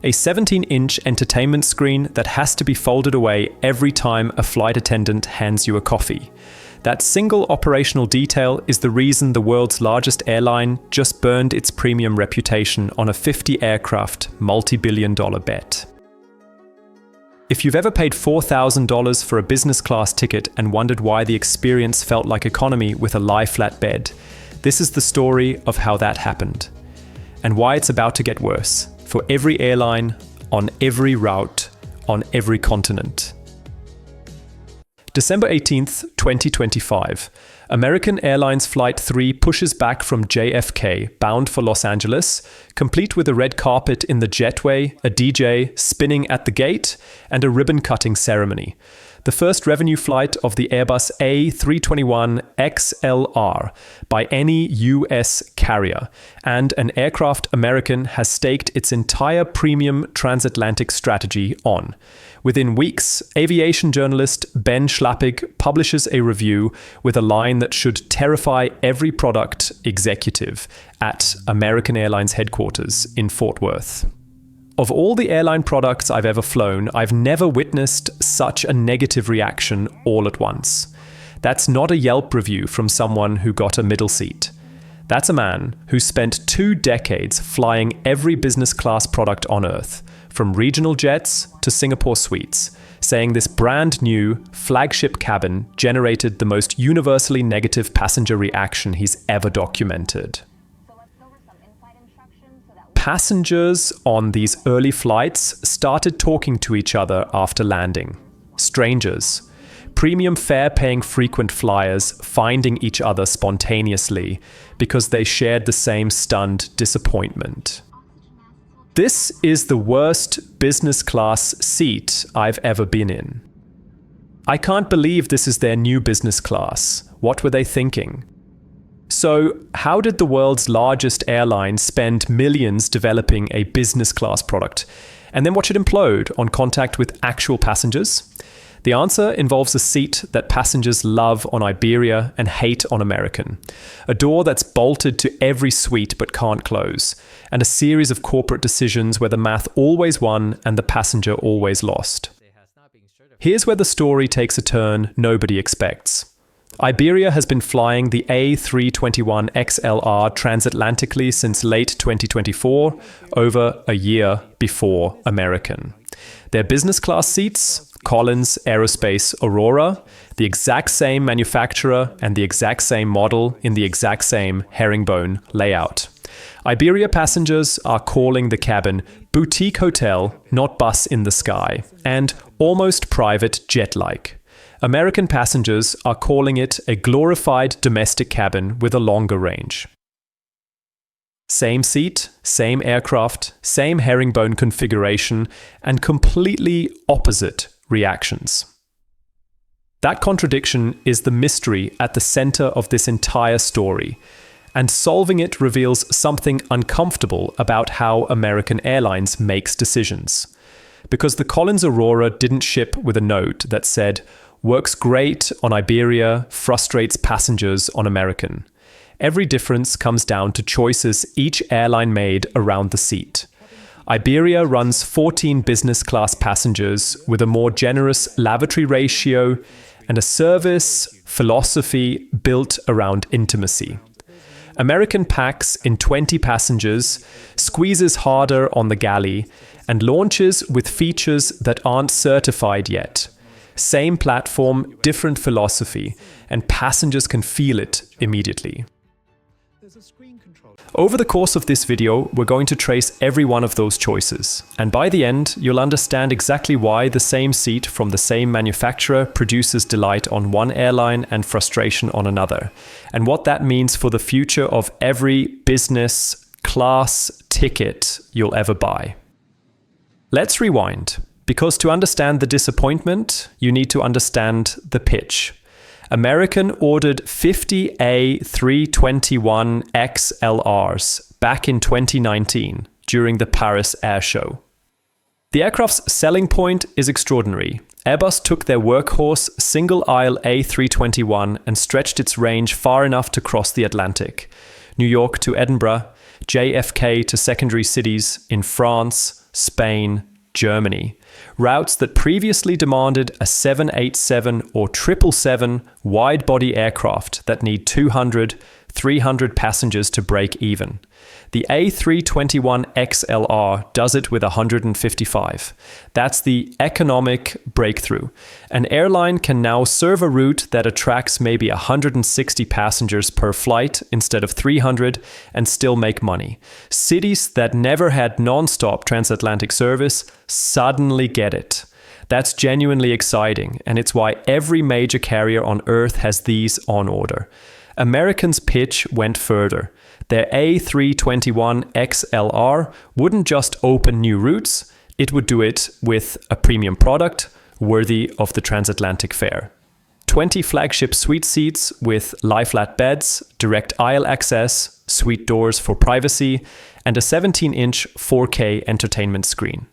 a 17-inch entertainment screen that has to be folded away every time a flight attendant hands you a coffee. That single operational detail is the reason the world's largest airline just burned its premium reputation on a 50-aircraft, multi-billion-dollar bet. If you've ever paid $4,000 for a business class ticket and wondered why the experience felt like economy with a lie-flat bed, this is the story of how that happened, and why it's about to get worse for every airline, on every route, on every continent. December 18th, 2025. American Airlines Flight 3 pushes back from JFK, bound for Los Angeles, complete with a red carpet in the jetway, a DJ spinning at the gate, and a ribbon-cutting ceremony. The first revenue flight of the Airbus A321XLR by any US carrier, and an aircraft American has staked its entire premium transatlantic strategy on. Within weeks, aviation journalist Ben Schlappig publishes a review with a line that should terrify every product executive at American Airlines headquarters in Fort Worth. Of all the airline products I've ever flown, I've never witnessed such a negative reaction all at once. That's not a Yelp review from someone who got a middle seat. That's a man who spent 2 decades flying every business class product on Earth, from regional jets to Singapore suites, saying this brand new flagship cabin generated the most universally negative passenger reaction he's ever documented. Passengers on these early flights started talking to each other after landing. Strangers, premium fare-paying frequent flyers finding each other spontaneously because they shared the same stunned disappointment. This is the worst business class seat I've ever been in. I can't believe this is their new business class. What were they thinking? So, how did the world's largest airline spend millions developing a business class product, and then watch it implode on contact with actual passengers? The answer involves a seat that passengers love on Iberia and hate on American, a door that's bolted to every suite but can't close, and a series of corporate decisions where the math always won and the passenger always lost. Here's where the story takes a turn nobody expects. Iberia has been flying the A321XLR transatlantically since late 2024, over a year before American. Their business class seats, Collins Aurora, the exact same manufacturer and the exact same model in the exact same herringbone layout. Iberia passengers are calling the cabin boutique hotel, not bus in the sky, and almost private jet-like. American passengers are calling it a glorified domestic cabin with a longer range. Same seat, same aircraft, same herringbone configuration, and completely opposite reactions. That contradiction is the mystery at the center of this entire story, and solving it reveals something uncomfortable about how American Airlines makes decisions. Because the Collins Aurora didn't ship with a note that said, "Works great on Iberia, frustrates passengers on American." Every difference comes down to choices each airline made around the seat. Iberia runs 14 business class passengers with a more generous lavatory ratio and a service philosophy built around intimacy. American packs in 20 passengers, squeezes harder on the galley, and launches with features that aren't certified yet. Same platform, different philosophy, and passengers can feel it immediately. Over the course of this video, we're going to trace every one of those choices, and by the end, you'll understand exactly why the same seat from the same manufacturer produces delight on one airline and frustration on another, and what that means for the future of every business class ticket you'll ever buy. Let's rewind. Because to understand the disappointment, you need to understand the pitch. American ordered 50 A321XLRs back in 2019 during the Paris Air Show. The aircraft's selling point is extraordinary. Airbus took their workhorse single-aisle A321 and stretched its range far enough to cross the Atlantic. New York to Edinburgh, JFK to secondary cities in France, Spain, Germany. Routes that previously demanded a 787 or 777 wide-body aircraft that need 200, 300 passengers to break even. The A321XLR does it with 155. That's the economic breakthrough. An airline can now serve a route that attracts maybe 160 passengers per flight instead of 300 and still make money. Cities that never had non-stop transatlantic service suddenly get it. That's genuinely exciting, and it's why every major carrier on Earth has these on order. Americans' pitch went further. Their A321XLR wouldn't just open new routes, it would do it with a premium product worthy of the transatlantic fare. 20 flagship suite seats with lie-flat beds, direct aisle access, suite doors for privacy, and a 17-inch 4K entertainment screen.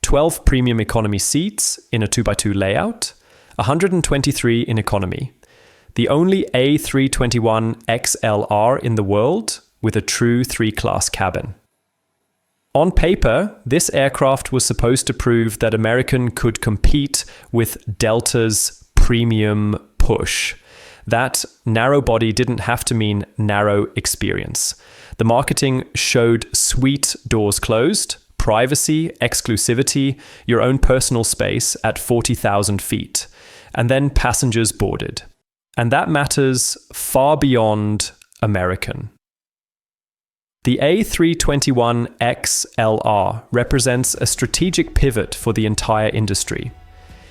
12 premium economy seats in a 2x2 layout, 123 in economy. The only A321XLR in the world with a true 3-class cabin. On paper, this aircraft was supposed to prove that American could compete with Delta's premium push. That narrow body didn't have to mean narrow experience. The marketing showed suite doors closed, privacy, exclusivity, your own personal space at 40,000 feet, and then passengers boarded. And that matters far beyond American. The A321XLR represents a strategic pivot for the entire industry.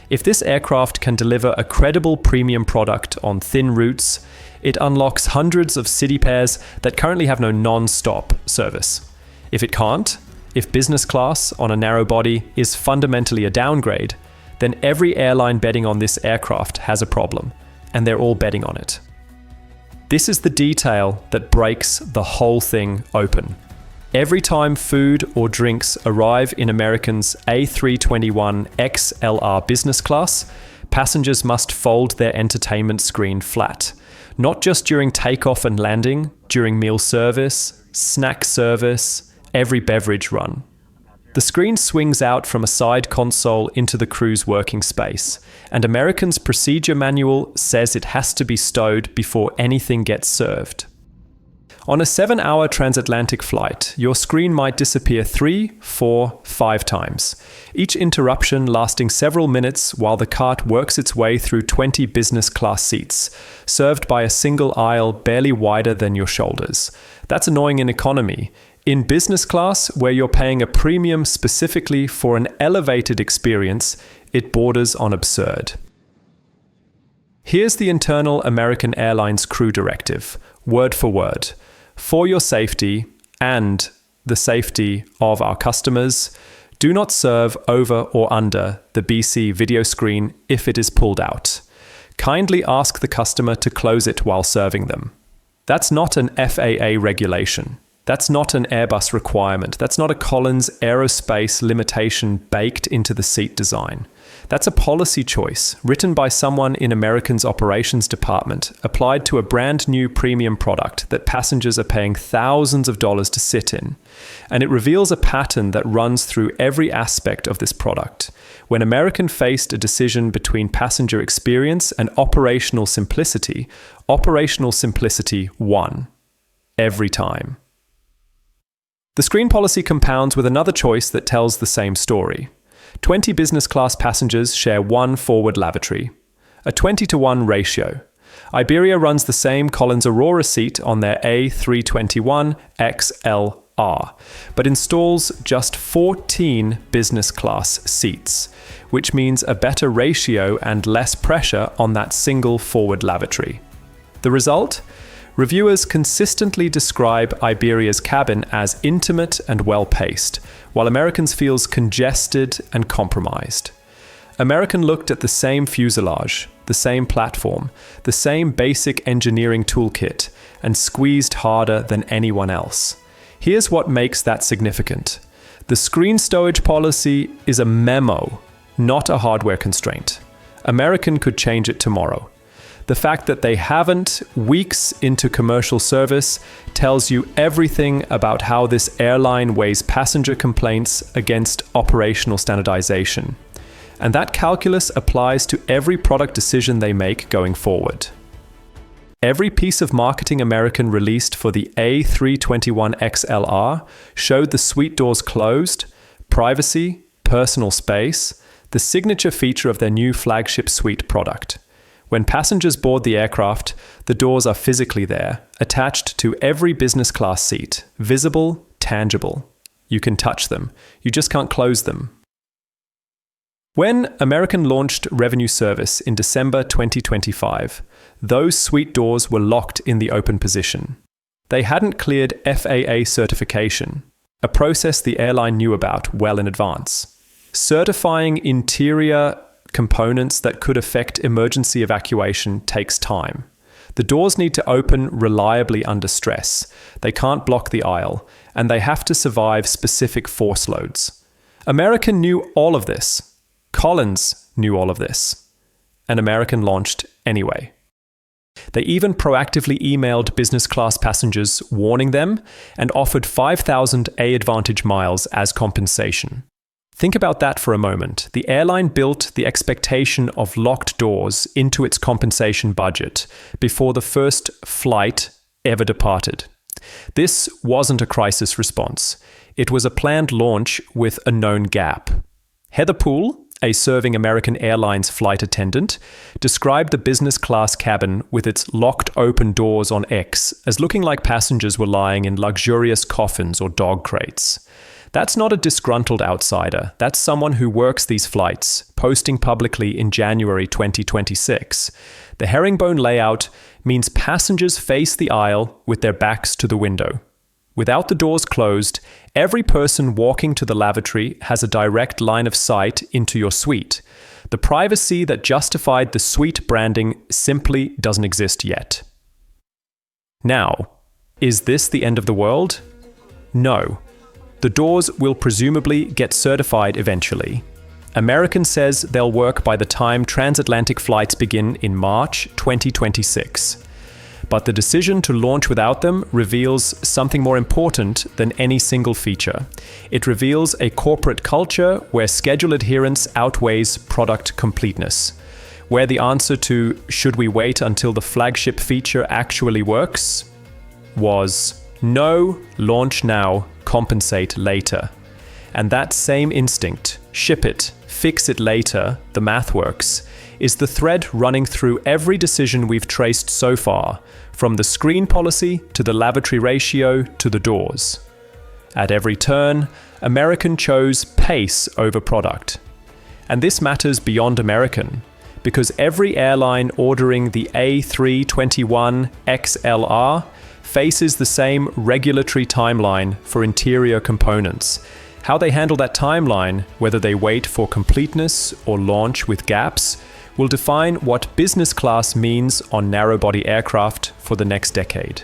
If this aircraft can deliver a credible premium product on thin routes, it unlocks hundreds of city pairs that currently have no non-stop service. If it can't, if business class on a narrow body is fundamentally a downgrade, then every airline betting on this aircraft has a problem, and they're all betting on it. This is the detail that breaks the whole thing open. Every time food or drinks arrive in American's A321XLR business class, passengers must fold their entertainment screen flat. Not just during takeoff and landing, during meal service, snack service, every beverage run. The screen swings out from a side console into the crew's working space, and American's procedure manual says it has to be stowed before anything gets served. On a 7-hour transatlantic flight, your screen might disappear 3, 4, 5 times, each interruption lasting several minutes while the cart works its way through 20 business class seats, served by a single aisle barely wider than your shoulders. That's annoying in economy. In business class, where you're paying a premium specifically for an elevated experience, it borders on absurd. Here's the internal American Airlines crew directive, word for word. For your safety and the safety of our customers, do not serve over or under the BC video screen if it is pulled out. Kindly ask the customer to close it while serving them. That's not an FAA regulation. That's not an Airbus requirement. That's not a Collins Aerospace limitation baked into the seat design. That's a policy choice written by someone in American's operations department, applied to a brand new premium product that passengers are paying thousands of dollars to sit in. And it reveals a pattern that runs through every aspect of this product. When American faced a decision between passenger experience and operational simplicity won. Every time. The screen policy compounds with another choice that tells the same story. 20 business class passengers share one forward lavatory. A 20-to-1 ratio. Iberia runs the same Collins Aurora seat on their A321XLR, but installs just 14 business class seats, which means a better ratio and less pressure on that single forward lavatory. The result? Reviewers consistently describe Iberia's cabin as intimate and well-paced, while American's feels congested and compromised. American looked at the same fuselage, the same platform, the same basic engineering toolkit, and squeezed harder than anyone else. Here's what makes that significant. The screen stowage policy is a memo, not a hardware constraint. American could change it tomorrow. The fact that they haven't, weeks into commercial service, tells you everything about how this airline weighs passenger complaints against operational standardization. And that calculus applies to every product decision they make going forward. Every piece of marketing American released for the A321XLR showed the suite doors closed, privacy, personal space, the signature feature of their new flagship suite product. When passengers board the aircraft, the doors are physically there, attached to every business class seat, visible, tangible. You can touch them. You just can't close them. When American launched revenue service in December 2025, those suite doors were locked in the open position. They hadn't cleared FAA certification, a process the airline knew about well in advance. Certifying interior components that could affect emergency evacuation takes time. The doors need to open reliably under stress. They can't block the aisle, and they have to survive specific force loads. American knew all of this. Collins knew all of this. And American launched anyway. They even proactively emailed business class passengers warning them and offered 5,000 A-Advantage miles as compensation. Think about that for a moment. The airline built the expectation of locked doors into its compensation budget before the first flight ever departed. This wasn't a crisis response. It was a planned launch with a known gap. Heather Poole, a serving American Airlines flight attendant, described the business class cabin with its locked open doors on X as looking like passengers were lying in luxurious coffins or dog crates. That's not a disgruntled outsider. That's someone who works these flights, posting publicly in January 2026. The herringbone layout means passengers face the aisle with their backs to the window. Without the doors closed, every person walking to the lavatory has a direct line of sight into your suite. The privacy that justified the suite branding simply doesn't exist yet. Now, is this the end of the world? No. The doors will presumably get certified eventually. American says they'll work by the time transatlantic flights begin in March 2026. But the decision to launch without them reveals something more important than any single feature. It reveals a corporate culture where schedule adherence outweighs product completeness, where the answer to "should we wait until the flagship feature actually works?" was no, launch now, compensate later. And that same instinct, ship it, fix it later, the math works, is the thread running through every decision we've traced so far, from the screen policy to the lavatory ratio to the doors. At every turn, American chose pace over product. And this matters beyond American, because every airline ordering the A321XLR faces the same regulatory timeline for interior components. How they handle that timeline, whether they wait for completeness or launch with gaps, will define what business class means on narrow-body aircraft for the next decade.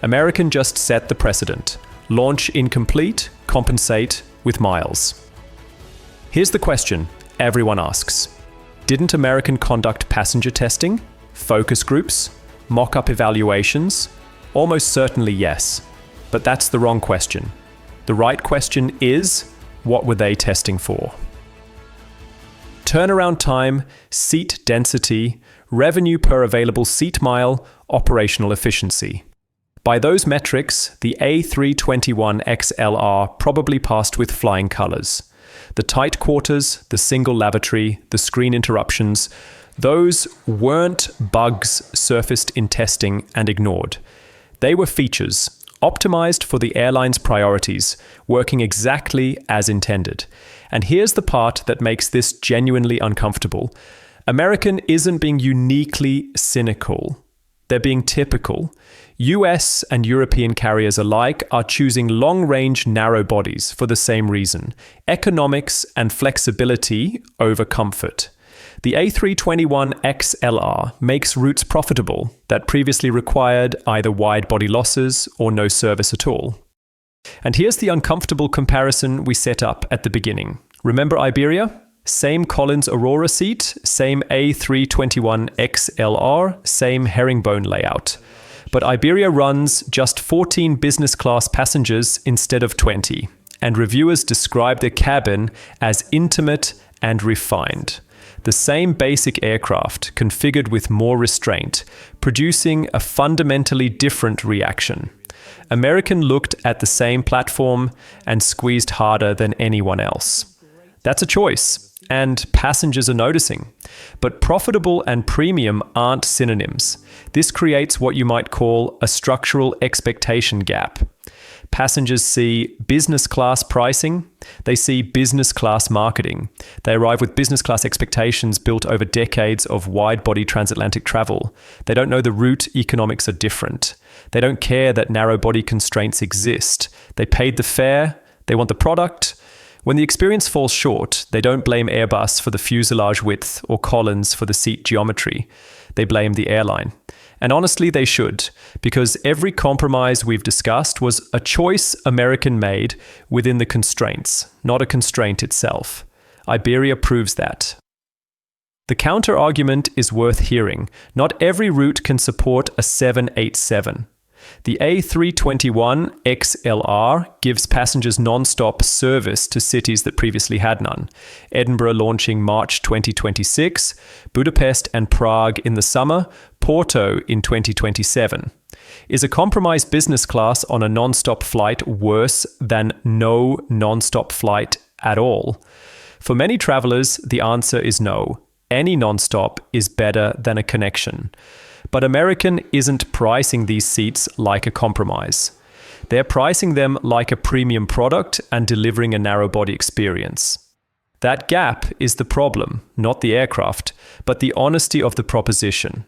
American just set the precedent. Launch incomplete, compensate with miles. Here's the question everyone asks. Didn't American conduct passenger testing, focus groups, mock-up evaluations? Almost certainly yes. But that's the wrong question. The right question is, what were they testing for? Turnaround time, seat density, revenue per available seat mile, operational efficiency. By those metrics, the A321XLR probably passed with flying colors. The tight quarters, the single lavatory, the screen interruptions, those weren't bugs surfaced in testing and ignored. They were features, optimized for the airline's priorities, working exactly as intended. And here's the part that makes this genuinely uncomfortable. American isn't being uniquely cynical. They're being typical. US and European carriers alike are choosing long-range narrow bodies for the same reason: economics and flexibility over comfort. The A321XLR makes routes profitable that previously required either wide body losses or no service at all. And here's the uncomfortable comparison we set up at the beginning. Remember Iberia? Same Collins Aurora seat, same A321XLR, same herringbone layout. But Iberia runs just 14 business class passengers instead of 20, and reviewers describe their cabin as intimate and refined. The same basic aircraft, configured with more restraint, producing a fundamentally different reaction. American looked at the same platform and squeezed harder than anyone else. That's a choice, and passengers are noticing. But profitable and premium aren't synonyms. This creates what you might call a structural expectation gap. Passengers see business class pricing, they see business class marketing. They arrive with business class expectations built over decades of wide-body transatlantic travel. They don't know the route economics are different. They don't care that narrow-body constraints exist. They paid the fare, they want the product. When the experience falls short, they don't blame Airbus for the fuselage width or Collins for the seat geometry. They blame the airline. And honestly, they should, because every compromise we've discussed was a choice American made within the constraints, not a constraint itself. Iberia proves that. The counter-argument is worth hearing. Not every route can support a 787. The A321XLR gives passengers non-stop service to cities that previously had none. Edinburgh launching March 2026, Budapest and Prague in the summer, Porto in 2027. Is a compromised business class on a non-stop flight worse than no non-stop flight at all? For many travelers, the answer is no. Any non-stop is better than a connection. But American isn't pricing these seats like a compromise. They're pricing them like a premium product and delivering a narrow-body experience. That gap is the problem, not the aircraft, but the honesty of the proposition.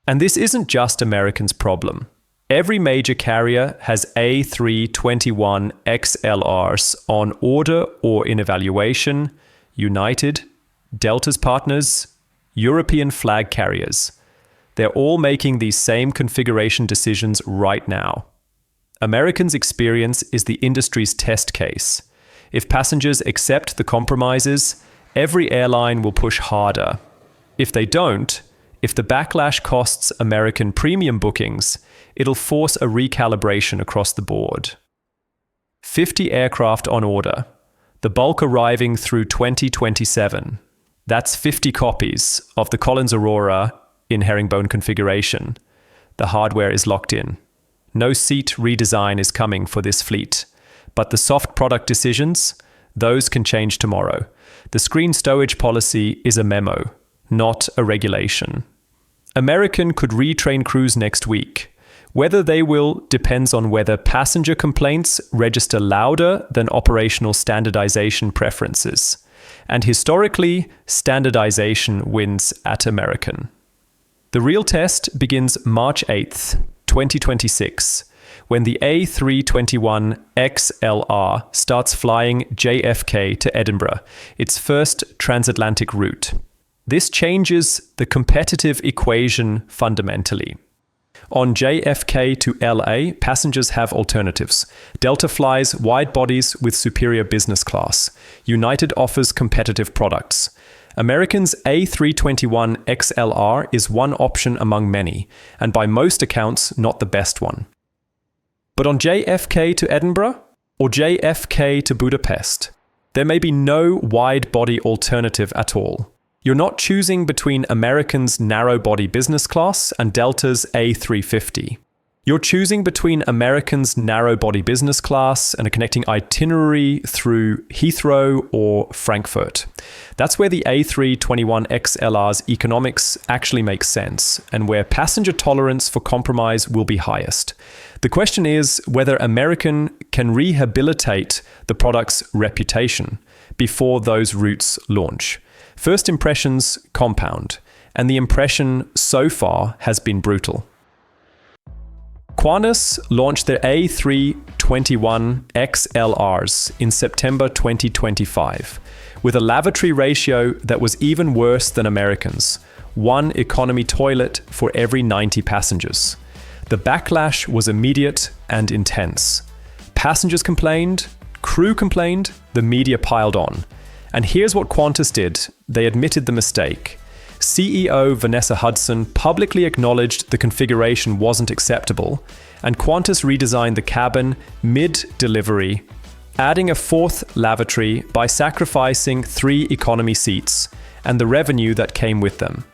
And this isn't just American's problem. Every major carrier has A321XLRs on order or in evaluation: United, Delta's partners, European flag carriers. They're all making these same configuration decisions right now. American's experience is the industry's test case. If passengers accept the compromises, every airline will push harder. If they don't, if the backlash costs American premium bookings, it'll force a recalibration across the board. 50 aircraft on order, the bulk arriving through 2027. That's 50 copies of the Collins Aurora in herringbone configuration. The hardware is locked in. No seat redesign is coming for this fleet. But the soft product decisions, those can change tomorrow. The screen stowage policy is a memo, not a regulation. American could retrain crews next week. Whether they will depends on whether passenger complaints register louder than operational standardization preferences. And historically, standardization wins at American. The real test begins March 8th, 2026, when the A321XLR starts flying JFK to Edinburgh, its first transatlantic route. This changes the competitive equation fundamentally. On JFK to LA, passengers have alternatives. Delta flies wide bodies with superior business class. United offers competitive products. American's A321XLR is one option among many, and by most accounts, not the best one. But on JFK to Edinburgh or JFK to Budapest, there may be no wide-body alternative at all. You're not choosing between American's narrow-body business class and Delta's A350. You're choosing between American's narrow-body business class and a connecting itinerary through Heathrow or Frankfurt. That's where the A321XLR's economics actually make sense, and where passenger tolerance for compromise will be highest. The question is whether American can rehabilitate the product's reputation before those routes launch. First impressions compound, and the impression so far has been brutal. Qantas launched their A321XLRs in September 2025, with a lavatory ratio that was even worse than American's, one economy toilet for every 90 passengers. The backlash was immediate and intense. Passengers complained, crew complained, the media piled on. And here's what Qantas did. They admitted the mistake. CEO Vanessa Hudson publicly acknowledged the configuration wasn't acceptable, and Qantas redesigned the cabin mid-delivery, adding a fourth lavatory by sacrificing 3 economy seats and the revenue that came with them.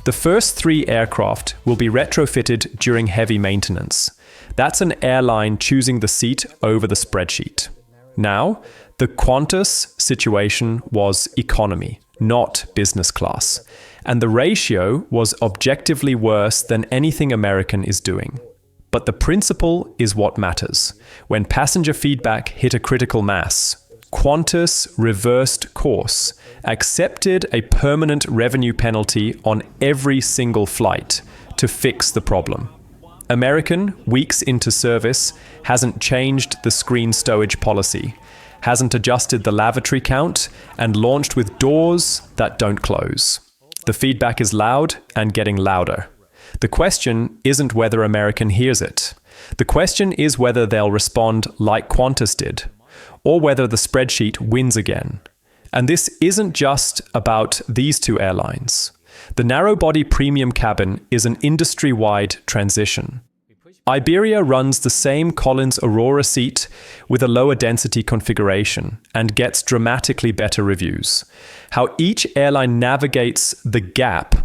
The first 3 aircraft will be retrofitted during heavy maintenance. That's an airline choosing the seat over the spreadsheet. Now, the Qantas situation was economy, not business class, and the ratio was objectively worse than anything American is doing. But the principle is what matters. When passenger feedback hit a critical mass, Qantas reversed course, accepted a permanent revenue penalty on every single flight to fix the problem. American, weeks into service, hasn't changed the screen stowage policy, hasn't adjusted the lavatory count, and launched with doors that don't close. The feedback is loud and getting louder. The question isn't whether American hears it. The question is whether they'll respond like Qantas did, or whether the spreadsheet wins again. And this isn't just about these 2 airlines. The narrow-body premium cabin is an industry-wide transition. Iberia runs the same Collins Aurora seat with a lower density configuration and gets dramatically better reviews. How each airline navigates the gap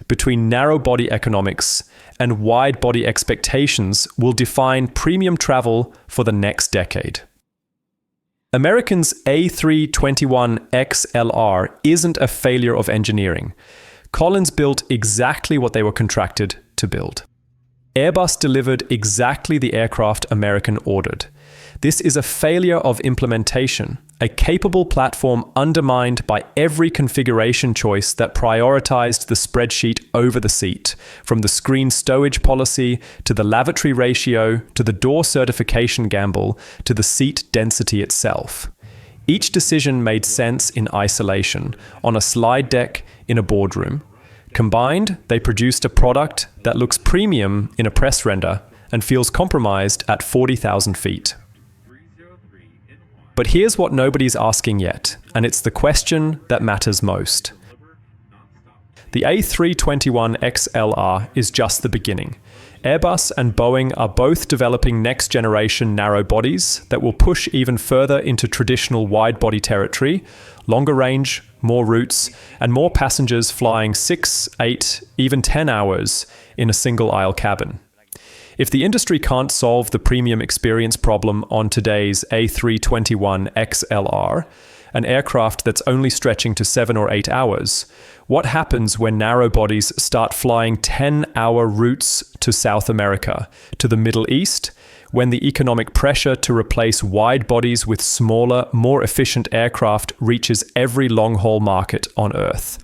between narrow-body economics and wide-body expectations will define premium travel for the next decade. American's A321XLR isn't a failure of engineering. Collins built exactly what they were contracted to build. Airbus delivered exactly the aircraft American ordered. This is a failure of implementation, a capable platform undermined by every configuration choice that prioritized the spreadsheet over the seat, from the screen stowage policy to the lavatory ratio to the door certification gamble to the seat density itself. Each decision made sense in isolation, on a slide deck in a boardroom. Combined, they produced a product that looks premium in a press render and feels compromised at 40,000 feet. But here's what nobody's asking yet, and it's the question that matters most. The A321XLR is just the beginning. Airbus and Boeing are both developing next-generation narrow bodies that will push even further into traditional wide-body territory, longer range, more routes, and more passengers flying 6, 8, even 10 hours in a single-aisle cabin. If the industry can't solve the premium experience problem on today's A321XLR, an aircraft that's only stretching to 7 or 8 hours, what happens when narrow bodies start flying 10-hour routes to South America, to the Middle East, when the economic pressure to replace wide bodies with smaller, more efficient aircraft reaches every long-haul market on Earth?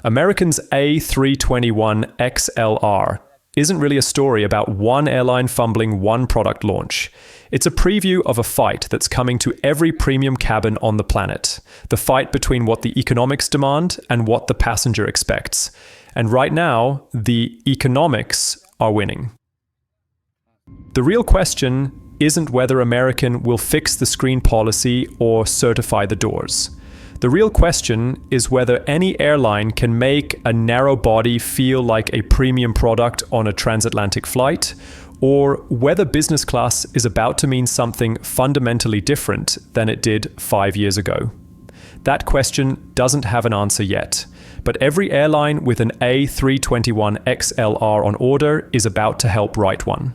American's A321XLR isn't really a story about one airline fumbling one product launch. It's a preview of a fight that's coming to every premium cabin on the planet. The fight between what the economics demand and what the passenger expects. And right now, the economics are winning. The real question isn't whether American will fix the screen policy or certify the doors. The real question is whether any airline can make a narrow body feel like a premium product on a transatlantic flight, or whether business class is about to mean something fundamentally different than it did 5 years ago. That question doesn't have an answer yet, but every airline with an A321XLR on order is about to help write one.